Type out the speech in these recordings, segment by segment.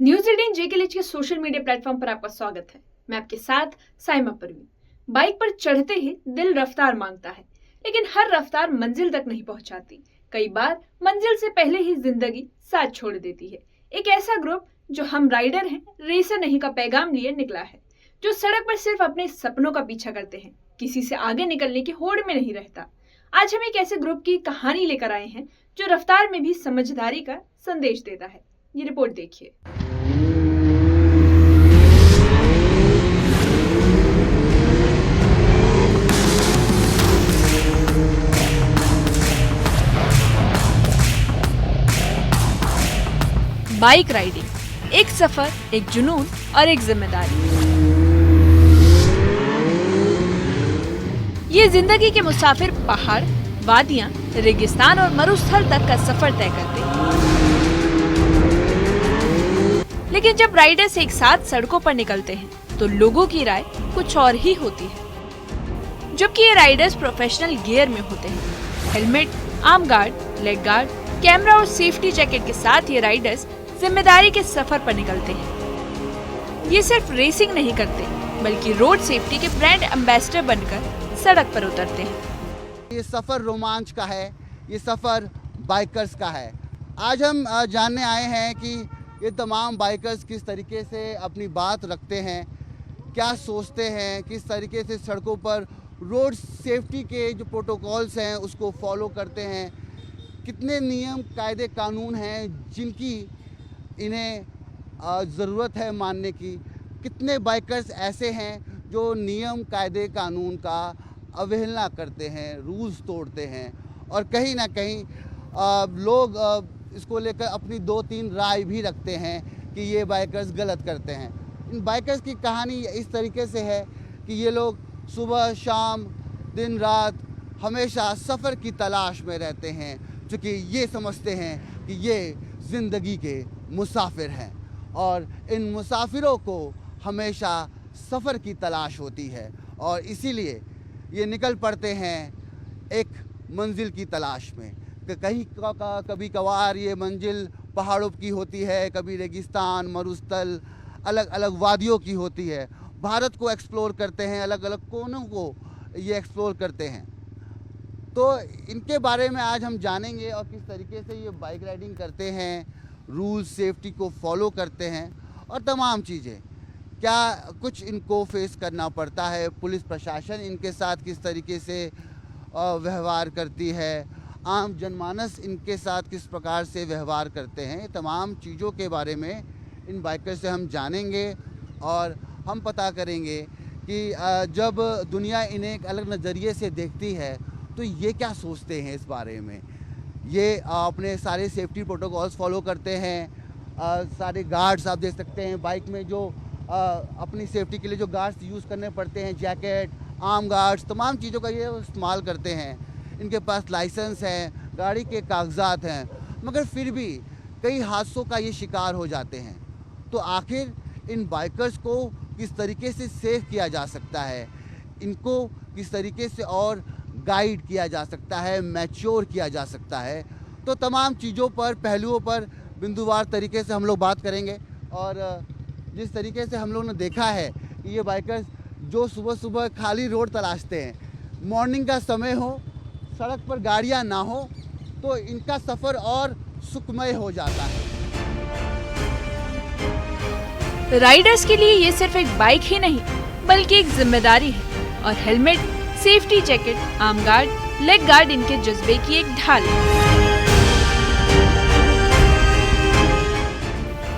News 18 JKLH के social media platform पर आपका स्वागत है। मैं आपके साथ साइमा परवीन। बाइक पर चढ़ते ही दिल रफ्तार मांगता है, लेकिन हर रफ्तार मंजिल तक नहीं पहुंचाती। कई बार मंजिल से पहले ही जिंदगी साथ छोड़ देती है। एक ऐसा ग्रुप जो हम राइडर हैं, रेसर नहीं का पैगाम लिए निकला है, जो सड़क पर सिर्फ अपने सपनों का पीछा करते हैं, किसी से आगे निकलने की होड़ में नहीं रहता। आज हम एक ऐसे ग्रुप की कहानी लेकर आए हैं जो रफ्तार में भी समझदारी का संदेश देता है। ये रिपोर्ट देखिए। बाइक राइडिंग, एक सफर, एक जुनून और एक जिम्मेदारी। ये जिंदगी के मुसाफिर पहाड़, वादियां, रेगिस्तान और मरुस्थल तक का सफर तय करते हैं। लेकिन जब राइडर्स एक साथ सड़कों पर निकलते हैं तो लोगों की राय कुछ और ही होती है। जबकि ये राइडर्स प्रोफेशनल गियर में होते हैं, helmet, arm guard, leg guard, camera और सेफ्टी जैकेट के साथ ये राइडर्स जिम्मेदारी के सफर पर निकलते हैं। ये सिर्फ रेसिंग नहीं करते, बल्कि रोड सेफ्टी के ब्रांड एम्बेसडर बनकर सड़क पर उतरते हैं। ये सफर रोमांच का है, ये सफर बाइकर्स का है। आज हम जानने आए हैं कि ये तमाम बाइकर्स किस तरीके से अपनी बात रखते हैं, क्या सोचते हैं, किस तरीके से सड़कों पर रोड सेफ्टी के जो प्रोटोकॉल्स हैं उसको फॉलो करते हैं, कितने नियम कायदे कानून हैं जिनकी इन्हें ज़रूरत है मानने की, कितने बाइकर्स ऐसे हैं जो नियम कायदे कानून का अवहेलना करते हैं, रूल्स तोड़ते हैं और कहीं ना कहीं लोग इसको लेकर अपनी 2-3 राय भी रखते हैं कि ये बाइकर्स गलत करते हैं। इन बाइकर्स की कहानी इस तरीके से है कि ये लोग सुबह शाम दिन रात हमेशा सफ़र की तलाश में रहते हैं, क्योंकि ये समझते हैं कि ये ज़िंदगी के मुसाफिर हैं और इन मुसाफिरों को हमेशा सफ़र की तलाश होती है और इसीलिए ये निकल पड़ते हैं एक मंजिल की तलाश में। कहीं कभी कभार ये मंजिल पहाड़ों की होती है, कभी रेगिस्तान, मरुस्थल, अलग अलग वादियों की होती है। भारत को एक्सप्लोर करते हैं, अलग अलग कोनों को ये एक्सप्लोर करते हैं। तो इनके बारे में आज हम जानेंगे और किस तरीके से ये बाइक राइडिंग करते हैं, रूल सेफ्टी को फॉलो करते हैं और तमाम चीज़ें। क्या कुछ इनको फेस करना पड़ता है, पुलिस प्रशासन इनके साथ किस तरीके से व्यवहार करती है, आम जनमानस इनके साथ किस प्रकार से व्यवहार करते हैं, तमाम चीज़ों के बारे में इन बाइकर से हम जानेंगे और हम पता करेंगे कि जब दुनिया इन्हें एक अलग नज़रिए से देखती है तो ये क्या सोचते हैं इस बारे में। ये अपने सारे सेफ्टी प्रोटोकॉल्स फॉलो करते हैं। सारे गार्ड्स आप देख सकते हैं बाइक में जो अपनी सेफ्टी के लिए जो गार्ड्स यूज़ करने पड़ते हैं, जैकेट, आर्म गार्ड्स, तमाम चीज़ों का ये इस्तेमाल करते हैं। इनके पास लाइसेंस हैं, गाड़ी के कागजात हैं, मगर फिर भी कई हादसों का ये शिकार हो जाते हैं। तो आखिर इन बाइकर्स को किस तरीके से सेव किया जा सकता है, इनको किस तरीके से और गाइड किया जा सकता है, मैच्योर किया जा सकता है, तो तमाम चीज़ों पर, पहलुओं पर बिंदुवार तरीके से हम लोग बात करेंगे। और जिस तरीके से हम लोग ने देखा है कि ये बाइकर्स जो सुबह सुबह खाली रोड तलाशते हैं, मॉर्निंग का समय हो, सड़क पर गाड़ियां ना हो, तो इनका सफ़र और सुखमय हो जाता है। राइडर्स के लिए ये सिर्फ एक बाइक ही नहीं, बल्कि एक जिम्मेदारी है और helmet, safety jacket, arm guard, leg guard इनके जज्बे की एक ढाल है।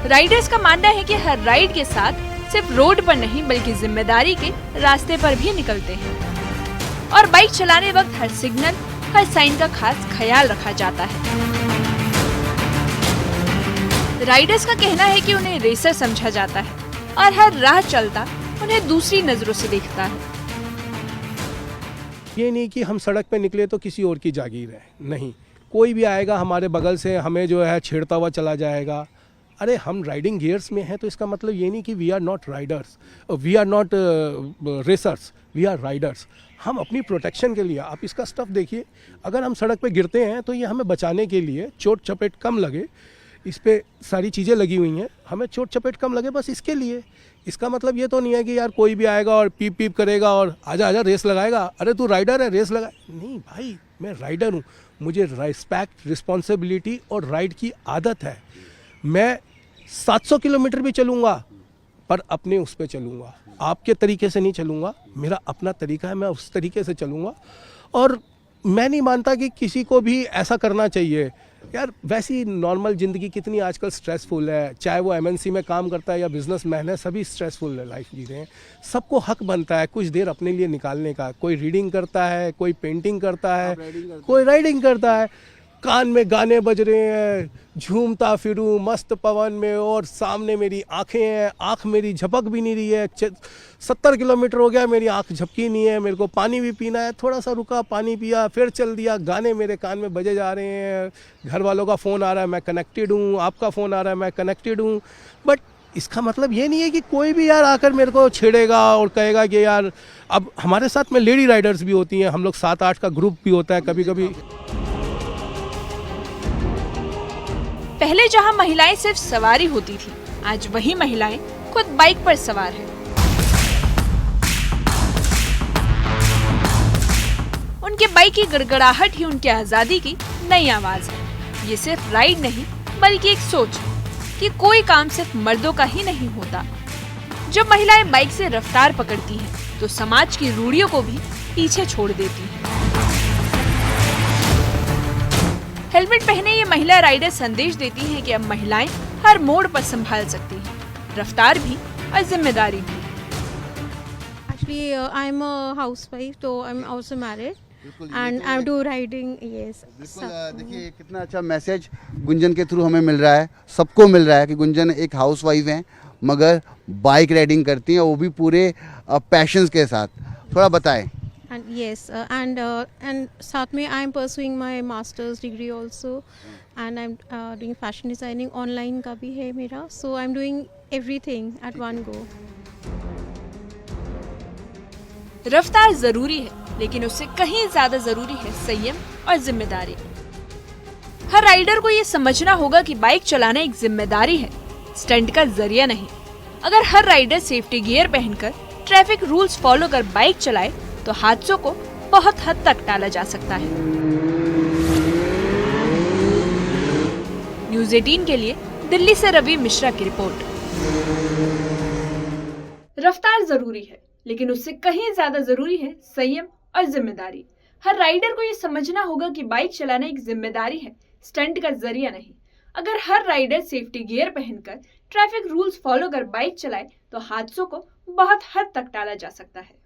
राइडर्स का मानना है कि हर राइड के साथ सिर्फ रोड पर नहीं बल्कि जिम्मेदारी के रास्ते पर भी निकलते हैं और बाइक चलाने वक्त हर सिग्नल, हर साइन का खास ख्याल रखा जाता है। राइडर्स का कहना है कि उन्हें रेसर समझा जाता है और हर राह चलता उन्हें दूसरी नजरों से देखता है। ये नहीं कि हम सड़क पे निकले तो किसी और की जागीर है, नहीं, कोई भी आएगा हमारे बगल से हमें जो है छेड़ता हुआ चला जाएगा। अरे हम राइडिंग गियर्स में हैं तो इसका मतलब ये नहीं कि we are not riders, we are not racers, we are riders. हम अपनी प्रोटेक्शन के लिए, आप इसका स्टफ देखिए, अगर हम सड़क पे गिरते हैं तो ये हमें बचाने के लिए, चोट चपेट कम लगे, इस पे सारी चीज़ें लगी हुई हैं, हमें चोट चपेट कम लगे बस इसके लिए। इसका मतलब ये तो नहीं है कि यार कोई भी आएगा और पीप पीप करेगा और आजा आजा रेस लगाएगा, अरे तू राइडर है रेस लगा। नहीं भाई, मैं राइडर हूँ, मुझे रिस्पेक्ट, रिस्पॉन्सिबिलिटी और राइड की आदत है। मैं 700 किलोमीटर भी चलूँगा पर अपने उस पर चलूँगा, आपके तरीके से नहीं चलूँगा। मेरा अपना तरीका है, मैं उस तरीके से चलूँगा। और मैं नहीं मानता कि किसी को भी ऐसा करना चाहिए। यार वैसी नॉर्मल ज़िंदगी कितनी आजकल स्ट्रेसफुल है, चाहे वो एमएनसी में काम करता है या बिजनेसमैन है, सभी स्ट्रेसफुल है लाइफ जी रहे हैं। सबको हक बनता है कुछ देर अपने लिए निकालने का। कोई रीडिंग करता है, कोई पेंटिंग करता है, कोई राइडिंग करता है। कान में गाने बज रहे हैं, झूमता फिरूं मस्त पवन में और सामने मेरी आंखें हैं, आंख मेरी झपक भी नहीं रही है। 70 किलोमीटर हो गया, मेरी आंख झपकी नहीं है। मेरे को पानी भी पीना है, थोड़ा सा रुका, पानी पिया, फिर चल दिया। गाने मेरे कान में बजे जा रहे हैं, घर वालों का फ़ोन आ रहा है, मैं कनेक्टेड हूँ, आपका फ़ोन आ रहा है, मैं कनेक्टेड हूँ। बट इसका मतलब ये नहीं है कि कोई भी यार आकर मेरे को छेड़ेगा और कहेगा कि यार। अब हमारे साथ में लेडी राइडर्स भी होती हैं, हम लोग 7-8 का ग्रुप भी होता है कभी कभी। पहले जहां महिलाएं सिर्फ सवारी होती थी, आज वही महिलाएं खुद बाइक पर सवार हैं। उनके बाइक की गड़गड़ाहट ही उनकी आजादी की नई आवाज है। ये सिर्फ राइड नहीं बल्कि एक सोच है कि कोई काम सिर्फ मर्दों का ही नहीं होता। जब महिलाएं बाइक से रफ्तार पकड़ती हैं, तो समाज की रूढ़ियों को भी पीछे छोड़ देती हैं। हेलमेट पहने ये महिला राइडर संदेश देती हैं कि अब महिलाएं हर मोड़ पर संभाल सकती हैं, रफ्तार भी और जिम्मेदारी भी। Actually, I'm a housewife, so I'm also married, and I do riding. Yes. बिल्कुल देखिए कितना अच्छा मैसेज गुंजन के थ्रू हमें मिल रहा है, सबको मिल रहा है कि गुंजन एक हाउसवाइफ हैं मगर बाइक राइडिंग करती हैं, वो भी पूरे पैशंस के साथ। थोड़ा बताएं। And yes, and साथ में I'm pursuing my master's degree also, and I'm doing fashion designing. Online का भी है मेरा, so I'm doing everything at one go. रफ्तार जरूरी है, लेकिन उससे कहीं ज्यादा जरूरी है संयम और जिम्मेदारी। हर राइडर को ये समझना होगा कि बाइक चलाना एक जिम्मेदारी है, स्टंट का जरिया नहीं। अगर हर राइडर सेफ्टी गियर पहनकर ट्रैफिक रूल्स फॉलो कर बाइक चलाए तो हादसों को बहुत हद तक टाला जा सकता है। न्यूज़ 18 के लिए दिल्ली से रवि मिश्रा की रिपोर्ट। रफ्तार जरूरी है, लेकिन उससे कहीं ज्यादा जरूरी है संयम और जिम्मेदारी। हर राइडर को ये समझना होगा कि बाइक चलाना एक जिम्मेदारी है, स्टंट का जरिया नहीं। अगर हर राइडर सेफ्टी गियर पहनकर ट्रैफिक रूल्स फॉलो कर बाइक चलाए तो हादसों को बहुत हद तक टाला जा सकता है।